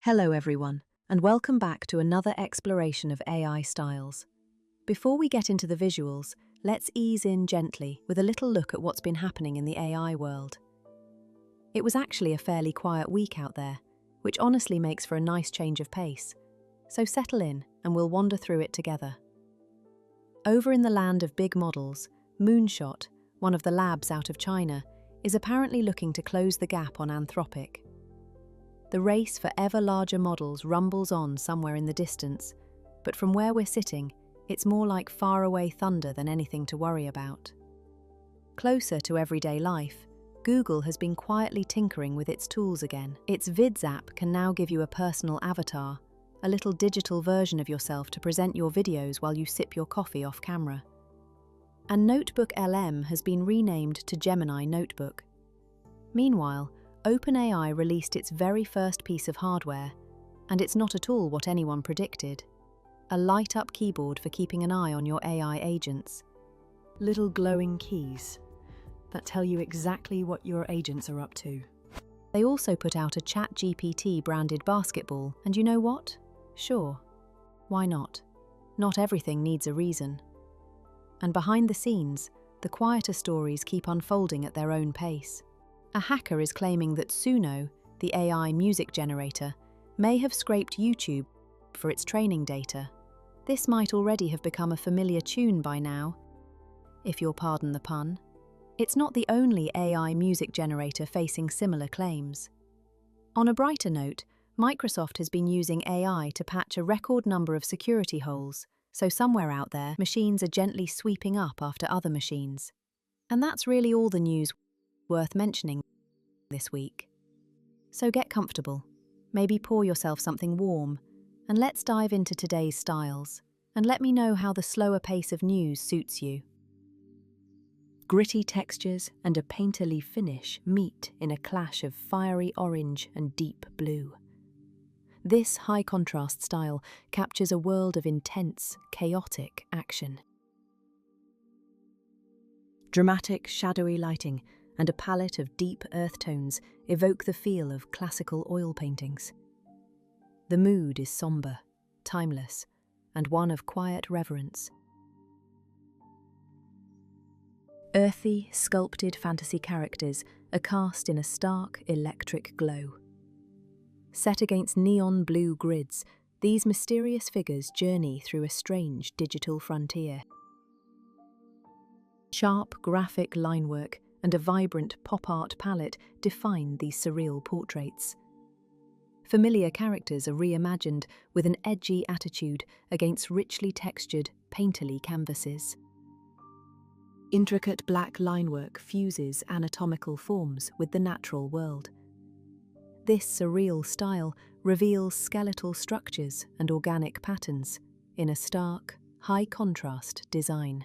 Hello everyone, and welcome back to another exploration of AI styles. Before we get into the visuals, let's ease in gently with a little look at what's been happening in the AI world. It was actually a fairly quiet week out there, which honestly makes for a nice change of pace. So settle in and we'll wander through it together. Over in the land of big models, Moonshot, one of the labs out of China, is apparently looking to close the gap on Anthropic. The race for ever larger models rumbles on somewhere in the distance, but from where we're sitting, it's more like faraway thunder than anything to worry about. Closer to everyday life, Google has been quietly tinkering with its tools again. Its Vids app can now give you a personal avatar, a little digital version of yourself to present your videos while you sip your coffee off camera. And Notebook LM has been renamed to Gemini Notebook. Meanwhile, OpenAI released its very first piece of hardware, and it's not at all what anyone predicted. A light-up keyboard for keeping an eye on your AI agents. Little glowing keys that tell you exactly what your agents are up to. They also put out a ChatGPT branded basketball, and you know what? Sure, why not? Not everything needs a reason. And behind the scenes, the quieter stories keep unfolding at their own pace. A hacker is claiming that Suno, the AI music generator, may have scraped YouTube for its training data. This might already have become a familiar tune by now, if you'll pardon the pun. It's not the only AI music generator facing similar claims. On a brighter note, Microsoft has been using AI to patch a record number of security holes, so somewhere out there, machines are gently sweeping up after other machines. And that's really all the news worth mentioning this week. So get comfortable, maybe pour yourself something warm, and let's dive into today's styles, and let me know how the slower pace of news suits you. Gritty textures and a painterly finish meet in a clash of fiery orange and deep blue. This high-contrast style captures a world of intense, chaotic action. Dramatic, shadowy lighting and a palette of deep earth tones evoke the feel of classical oil paintings. The mood is somber, timeless, and one of quiet reverence. Earthy, sculpted fantasy characters are cast in a stark, electric glow. Set against neon blue grids, these mysterious figures journey through a strange digital frontier. Sharp, graphic linework and a vibrant pop art palette define these surreal portraits. Familiar characters are reimagined with an edgy attitude against richly textured, painterly canvases. Intricate black linework fuses anatomical forms with the natural world. This surreal style reveals skeletal structures and organic patterns in a stark, high-contrast design.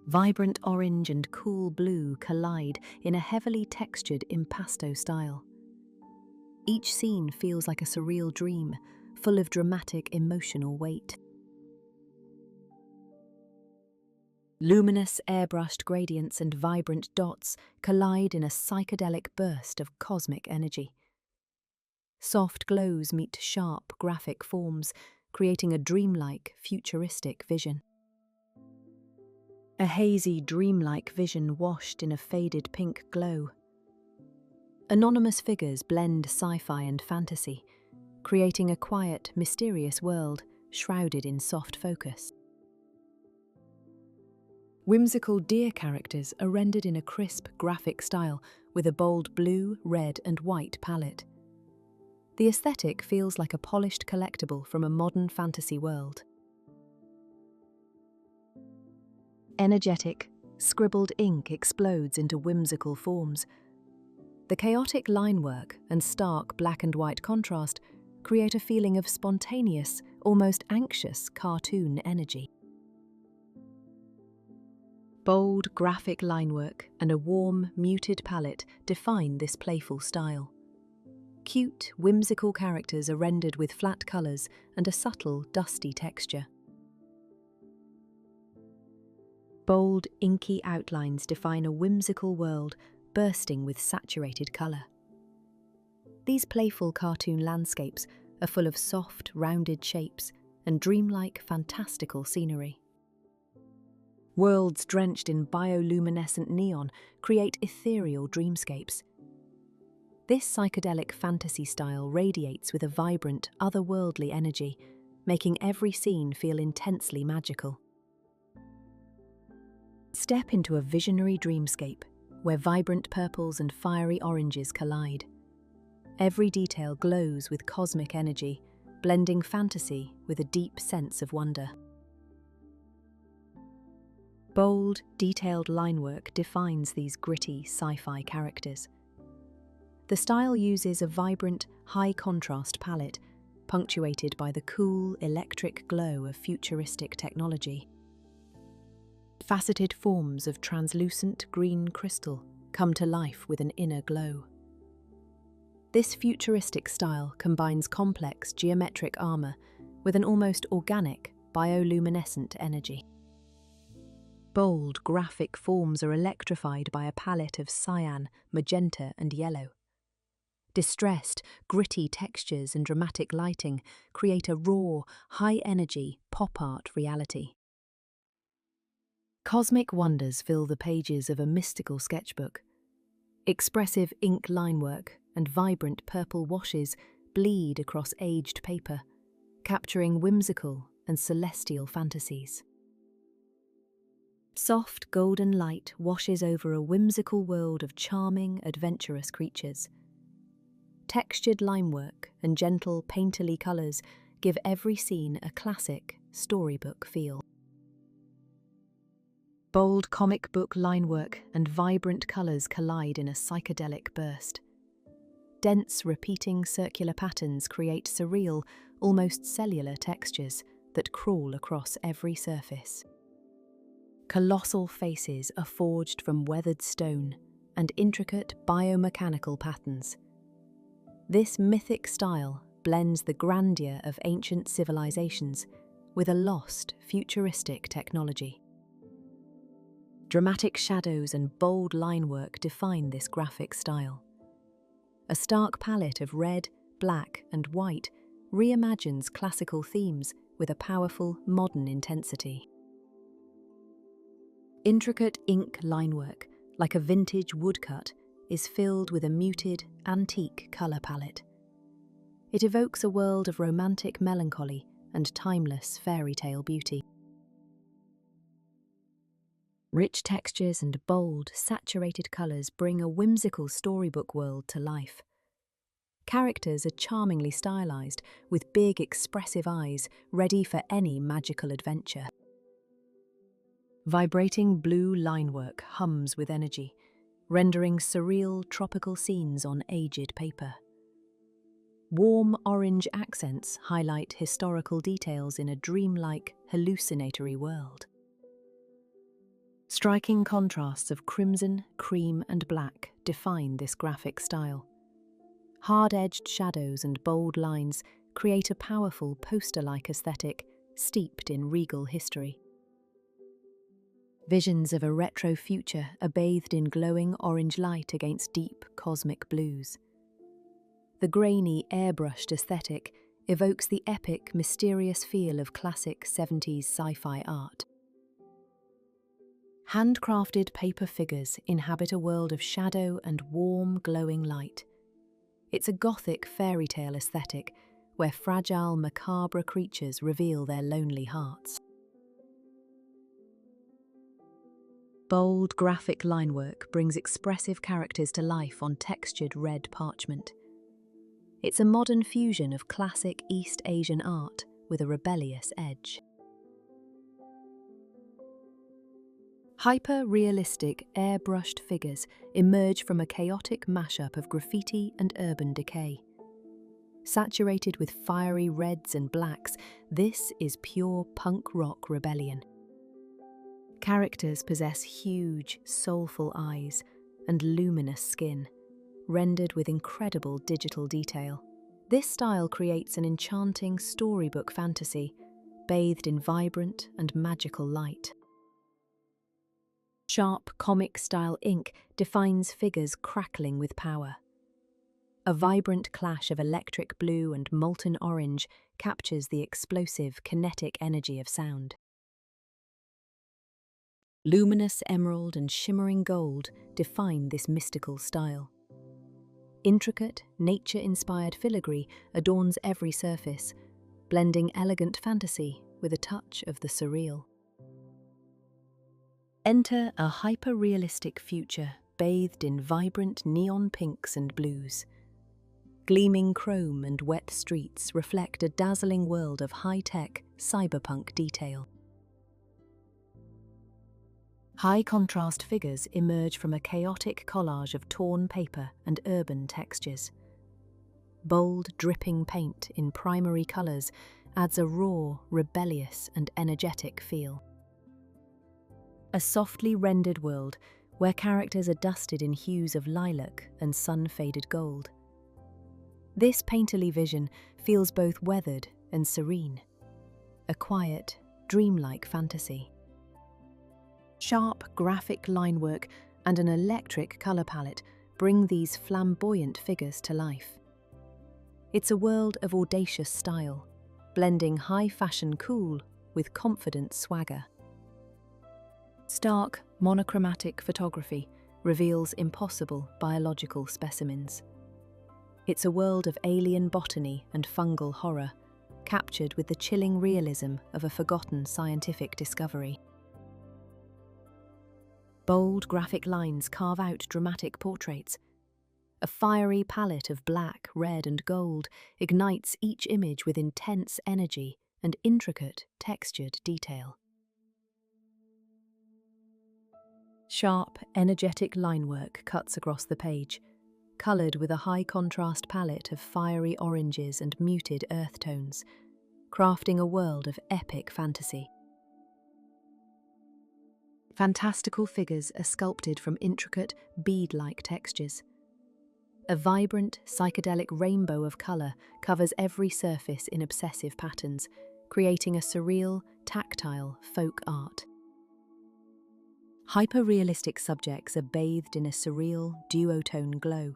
Vibrant orange and cool blue collide in a heavily textured impasto style. Each scene feels like a surreal dream, full of dramatic emotional weight. Luminous airbrushed gradients and vibrant dots collide in a psychedelic burst of cosmic energy. Soft glows meet sharp graphic forms, creating a dreamlike, futuristic vision. A hazy, dreamlike vision washed in a faded pink glow. Anonymous figures blend sci-fi and fantasy, creating a quiet, mysterious world shrouded in soft focus. Whimsical deer characters are rendered in a crisp, graphic style with a bold blue, red, and white palette. The aesthetic feels like a polished collectible from a modern fantasy world. Energetic, scribbled ink explodes into whimsical forms. The chaotic linework and stark black and white contrast create a feeling of spontaneous, almost anxious cartoon energy. Bold, graphic linework and a warm, muted palette define this playful style. Cute, whimsical characters are rendered with flat colours and a subtle, dusty texture. Bold, inky outlines define a whimsical world bursting with saturated colour. These playful cartoon landscapes are full of soft, rounded shapes and dreamlike, fantastical scenery. Worlds drenched in bioluminescent neon create ethereal dreamscapes. This psychedelic fantasy style radiates with a vibrant, otherworldly energy, making every scene feel intensely magical. Step into a visionary dreamscape where vibrant purples and fiery oranges collide. Every detail glows with cosmic energy, blending fantasy with a deep sense of wonder. Bold, detailed linework defines these gritty sci-fi characters. The style uses a vibrant, high-contrast palette, punctuated by the cool, electric glow of futuristic technology. Faceted forms of translucent green crystal come to life with an inner glow. This futuristic style combines complex geometric armor with an almost organic, bioluminescent energy. Bold, graphic forms are electrified by a palette of cyan, magenta, and yellow. Distressed, gritty textures and dramatic lighting create a raw, high-energy, pop-art reality. Cosmic wonders fill the pages of a mystical sketchbook. Expressive ink linework and vibrant purple washes bleed across aged paper, capturing whimsical and celestial fantasies. Soft golden light washes over a whimsical world of charming, adventurous creatures. Textured limework and gentle, painterly colours give every scene a classic, storybook feel. Bold comic book linework and vibrant colours collide in a psychedelic burst. Dense, repeating circular patterns create surreal, almost cellular textures that crawl across every surface. Colossal faces are forged from weathered stone and intricate biomechanical patterns. This mythic style blends the grandeur of ancient civilizations with a lost, futuristic technology. Dramatic shadows and bold linework define this graphic style. A stark palette of red, black, and white reimagines classical themes with a powerful, modern intensity. Intricate ink linework, like a vintage woodcut, is filled with a muted, antique colour palette. It evokes a world of romantic melancholy and timeless fairy tale beauty. Rich textures and bold, saturated colours bring a whimsical storybook world to life. Characters are charmingly stylised, with big, expressive eyes, ready for any magical adventure. Vibrating blue linework hums with energy, rendering surreal tropical scenes on aged paper. Warm orange accents highlight historical details in a dreamlike, hallucinatory world. Striking contrasts of crimson, cream, and black define this graphic style. Hard-edged shadows and bold lines create a powerful poster-like aesthetic steeped in regal history. Visions of a retro future are bathed in glowing orange light against deep cosmic blues. The grainy, airbrushed aesthetic evokes the epic, mysterious feel of classic 70s sci-fi art. Handcrafted paper figures inhabit a world of shadow and warm, glowing light. It's a gothic fairy tale aesthetic where fragile, macabre creatures reveal their lonely hearts. Bold, graphic linework brings expressive characters to life on textured red parchment. It's a modern fusion of classic East Asian art with a rebellious edge. Hyper-realistic, airbrushed figures emerge from a chaotic mashup of graffiti and urban decay. Saturated with fiery reds and blacks, this is pure punk rock rebellion. Characters possess huge, soulful eyes and luminous skin, rendered with incredible digital detail. This style creates an enchanting storybook fantasy, bathed in vibrant and magical light. Sharp, comic-style ink defines figures crackling with power. A vibrant clash of electric blue and molten orange captures the explosive, kinetic energy of sound. Luminous emerald and shimmering gold define this mystical style. Intricate, nature-inspired filigree adorns every surface, blending elegant fantasy with a touch of the surreal. Enter a hyper-realistic future bathed in vibrant neon pinks and blues. Gleaming chrome and wet streets reflect a dazzling world of high-tech, cyberpunk detail. High-contrast figures emerge from a chaotic collage of torn paper and urban textures. Bold, dripping paint in primary colours adds a raw, rebellious and energetic feel. A softly rendered world where characters are dusted in hues of lilac and sun-faded gold. This painterly vision feels both weathered and serene, a quiet, dreamlike fantasy. Sharp graphic linework and an electric colour palette bring these flamboyant figures to life. It's a world of audacious style, blending high-fashion cool with confident swagger. Stark, monochromatic photography reveals impossible biological specimens. It's a world of alien botany and fungal horror, captured with the chilling realism of a forgotten scientific discovery. Bold graphic lines carve out dramatic portraits. A fiery palette of black, red and gold ignites each image with intense energy and intricate, textured detail. Sharp, energetic linework cuts across the page, coloured with a high-contrast palette of fiery oranges and muted earth tones, crafting a world of epic fantasy. Fantastical figures are sculpted from intricate, bead-like textures. A vibrant, psychedelic rainbow of colour covers every surface in obsessive patterns, creating a surreal, tactile folk art. Hyper-realistic subjects are bathed in a surreal, duotone glow.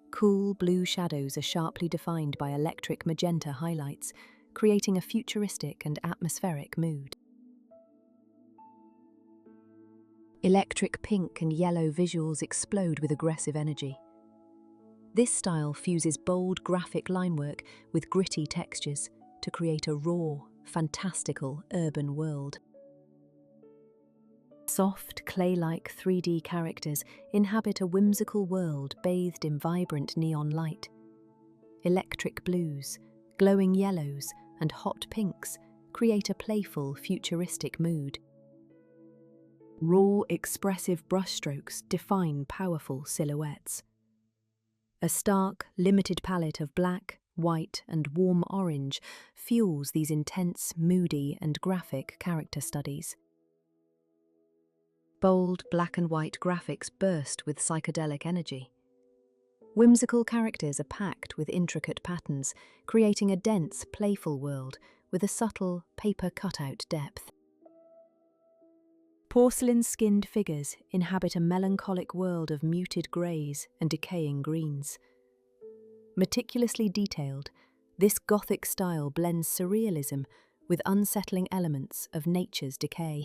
Cool blue shadows are sharply defined by electric magenta highlights, creating a futuristic and atmospheric mood. Electric pink and yellow visuals explode with aggressive energy. This style fuses bold graphic linework with gritty textures to create a raw, fantastical urban world. Soft, clay-like 3D characters inhabit a whimsical world bathed in vibrant neon light. Electric blues, glowing yellows, and hot pinks create a playful, futuristic mood. Raw, expressive brushstrokes define powerful silhouettes. A stark, limited palette of black, white, and warm orange fuels these intense, moody, and graphic character studies. Bold, black and white graphics burst with psychedelic energy. Whimsical characters are packed with intricate patterns, creating a dense, playful world with a subtle, paper-cutout depth. Porcelain-skinned figures inhabit a melancholic world of muted greys and decaying greens. Meticulously detailed, this Gothic style blends surrealism with unsettling elements of nature's decay.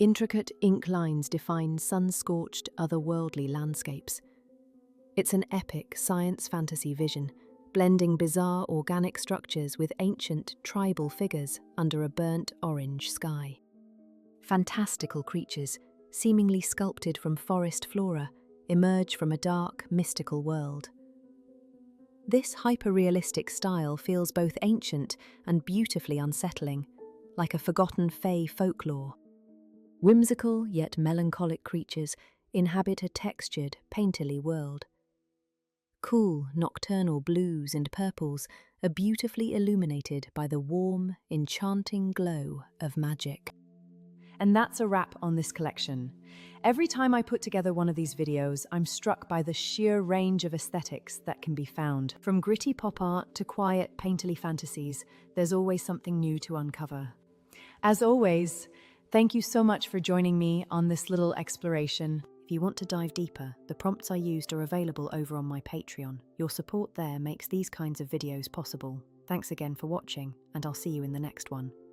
Intricate ink lines define sun-scorched, otherworldly landscapes. It's an epic science fantasy vision, blending bizarre organic structures with ancient tribal figures under a burnt orange sky. Fantastical creatures, seemingly sculpted from forest flora, emerge from a dark, mystical world. This hyper-realistic style feels both ancient and beautifully unsettling, like a forgotten fey folklore. Whimsical yet melancholic creatures inhabit a textured, painterly world. Cool, nocturnal blues and purples are beautifully illuminated by the warm, enchanting glow of magic. And that's a wrap on this collection. Every time I put together one of these videos, I'm struck by the sheer range of aesthetics that can be found. From gritty pop art to quiet, painterly fantasies, there's always something new to uncover. As always, thank you so much for joining me on this little exploration. If you want to dive deeper, the prompts I used are available over on my Patreon. Your support there makes these kinds of videos possible. Thanks again for watching, and I'll see you in the next one.